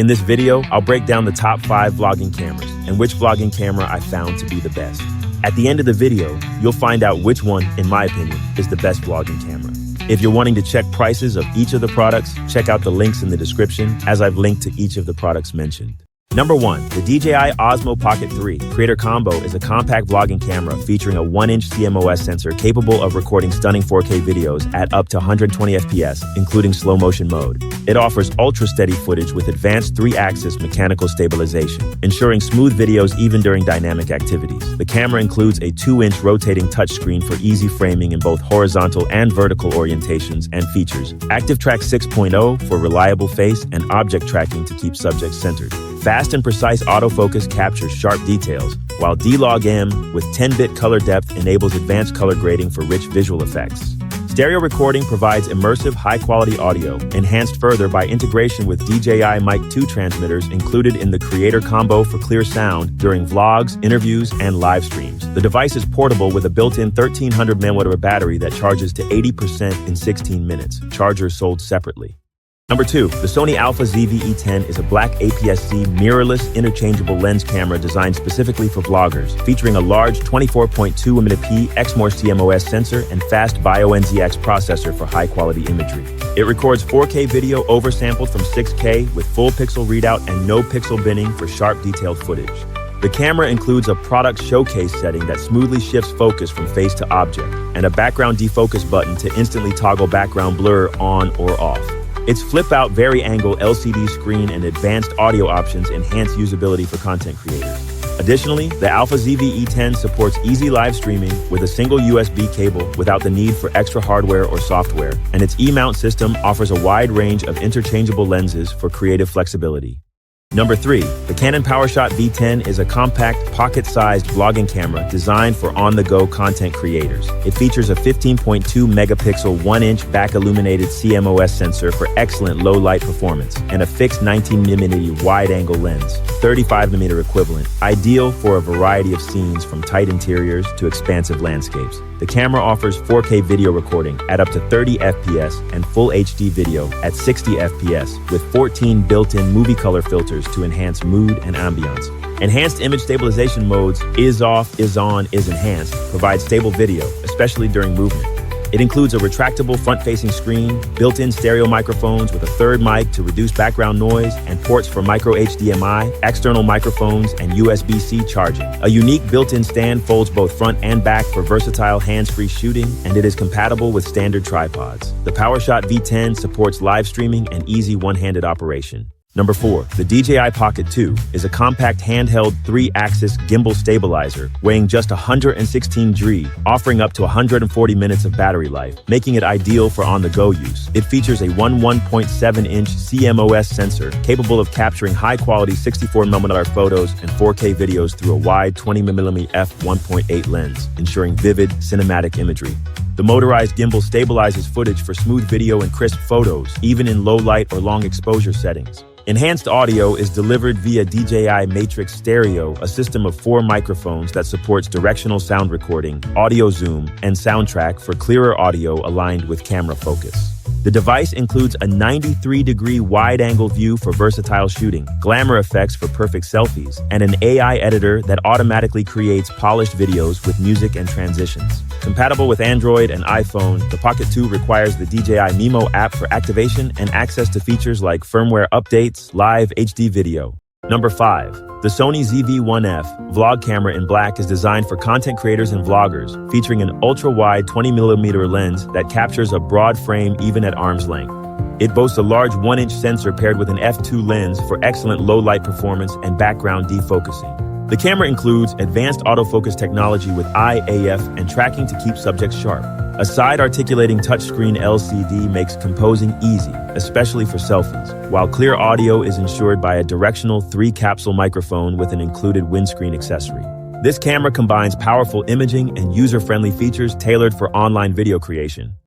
In this video, I'll break down the top 5 vlogging cameras and which vlogging camera I found to be the best. At the end of the video, you'll find out which one, in my opinion, is the best vlogging camera. If you're wanting to check prices of each of the products, check out the links in the description as I've linked to each of the products mentioned. Number 1. The DJI Osmo Pocket 3 Creator Combo is a compact vlogging camera featuring a 1-inch CMOS sensor capable of recording stunning 4K videos at up to 120 FPS, including slow motion mode. It offers ultra-steady footage with advanced 3-axis mechanical stabilization, ensuring smooth videos even during dynamic activities. The camera includes a 2-inch rotating touchscreen for easy framing in both horizontal and vertical orientations and features Active Track 6.0 for reliable face and object tracking to keep subjects centered. Fast and precise autofocus captures sharp details, while D-Log-M with 10-bit color depth enables advanced color grading for rich visual effects. Stereo recording provides immersive, high-quality audio, enhanced further by integration with DJI Mic 2 transmitters included in the Creator Combo for clear sound during vlogs, interviews, and live streams. The device is portable with a built-in 1300 mAh battery that charges to 80% in 16 minutes. Chargers sold separately. Number 2. The Sony Alpha ZV-E10 is a black APS-C mirrorless interchangeable lens camera designed specifically for vloggers, featuring a large 24.2mm Exmor CMOS sensor and fast Bio-NZX processor for high-quality imagery. It records 4K video oversampled from 6K with full pixel readout and no pixel binning for sharp, detailed footage. The camera includes a product showcase setting that smoothly shifts focus from face to object, and a background defocus button to instantly toggle background blur on or off. Its flip-out vari-angle LCD screen and advanced audio options enhance usability for content creators. Additionally, the Alpha ZV-E10 supports easy live streaming with a single USB cable without the need for extra hardware or software, and its E-mount system offers a wide range of interchangeable lenses for creative flexibility. Number 3. The Canon PowerShot V10 is a compact, pocket-sized vlogging camera designed for on-the-go content creators. It features a 15.2-megapixel 1-inch back-illuminated CMOS sensor for excellent low-light performance and a fixed 19mm wide-angle lens, 35mm equivalent, ideal for a variety of scenes from tight interiors to expansive landscapes. The camera offers 4K video recording at up to 30 FPS and full HD video at 60 FPS with 14 built-in movie color filters to enhance mood and ambiance. Enhanced image stabilization modes, is off, is on, is enhanced, provide stable video, especially during movement. It includes a retractable front-facing screen, built-in stereo microphones with a third mic to reduce background noise, and ports for micro HDMI, external microphones, and USB-C charging. A unique built-in stand folds both front and back for versatile hands-free shooting, and it is compatible with standard tripods. The PowerShot V10 supports live streaming and easy one-handed operation. Number 4. The DJI Pocket 2 is a compact handheld 3-axis gimbal stabilizer weighing just 116 G, offering up to 140 minutes of battery life, making it ideal for on-the-go use. It features a 1.7-inch CMOS sensor capable of capturing high-quality 64mm photos and 4K videos through a wide 20mm f1.8 lens, ensuring vivid, cinematic imagery. The motorized gimbal stabilizes footage for smooth video and crisp photos, even in low-light or long exposure settings. Enhanced audio is delivered via DJI Matrix Stereo, a system of 4 microphones that supports directional sound recording, audio zoom, and soundtrack for clearer audio aligned with camera focus. The device includes a 93-degree wide-angle view for versatile shooting, glamour effects for perfect selfies, and an AI editor that automatically creates polished videos with music and transitions. Compatible with Android and iPhone, the Pocket 2 requires the DJI Mimo app for activation and access to features like firmware updates, live HD video. Number 5. The Sony ZV-1F vlog camera in black is designed for content creators and vloggers, featuring an ultra-wide 20mm lens that captures a broad frame even at arm's length. It boasts a large 1-inch sensor paired with an f2 lens for excellent low-light performance and background defocusing. The camera includes advanced autofocus technology with eye-AF and tracking to keep subjects sharp. A side-articulating touchscreen LCD makes composing easy, especially for selfies, while clear audio is ensured by a directional 3-capsule microphone with an included windscreen accessory. This camera combines powerful imaging and user-friendly features tailored for online video creation.